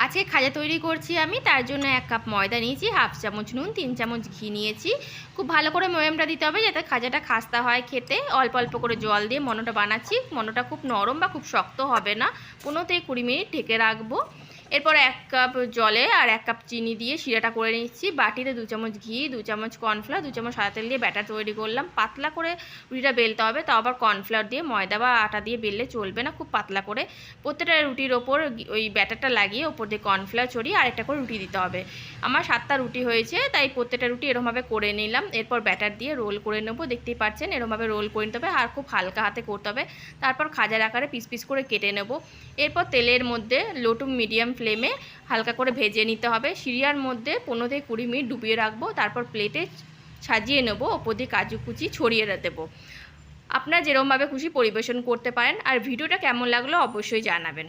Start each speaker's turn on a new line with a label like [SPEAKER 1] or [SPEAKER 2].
[SPEAKER 1] আজকে খাজা তৈরি করছি আমি, তার জন্য 1 কাপ ময়দা নিয়েছি, হাফ চামচ নুন, 3 চামচ ঘি নিয়েছি। খুব ভালো করে ময়ামটা দিতে হবে যাতে খাজাটা খাস্তা হয় খেতে। অল্প অল্প করে জল দিয়ে মনোটা বানাচ্ছি। মনোটা খুব নরম বা খুব শক্ত হবে না। 15 থেকে 20 মিনিট ঢেকে রাখবো। এরপর 1 কাপ জলে আর 1 কাপ চিনি দিয়ে শিরাটা করে নিচ্ছি। বাটিতে 2 চামচ ঘি, 2 চামচ কর্নফ্লাওয়ার, 2 চামচ সাদা তেল দিয়ে ব্যাটার তৈরি করলাম। পাতলা করে রুটিটা বেলতে হবে, তাও আবার কর্নফ্লাওয়ার দিয়ে, ময়দা বা আটা দিয়ে বেললে চলবে না, খুব পাতলা করে। প্রত্যেকটা রুটির ওপর ওই ব্যাটারটা লাগিয়ে ওপর দিয়ে কর্নফ্লাওয়ার ছড়িয়ে আরেকটা করে রুটি দিতে হবে। আমার 7টা রুটি হয়েছে, তাই প্রত্যেকটা রুটি এরকমভাবে করে নিলাম। এরপর ব্যাটার দিয়ে রোল করে নেবো। দেখতেই পাচ্ছেন এরকমভাবে রোল করে নিতে হবে আর খুব হালকা হাতে করতে হবে। তারপর খাজার আকারে পিস পিস করে কেটে নেব। এরপর তেলের মধ্যে লো টু মিডিয়াম ফ্লেমে হালকা করে ভেজে নিতে হবে। শিরার মধ্যে 15 থেকে 20 মিনিট ডুবিয়ে রাখবো। তারপর প্লেটে সাজিয়ে নেবো, ওপর দিয়ে কাজু কুচি ছড়িয়ে দেবো। আপনারা যেরকমভাবে খুশি পরিবেশন করতে পারেন। আর ভিডিওটা কেমন লাগলো অবশ্যই জানাবেন।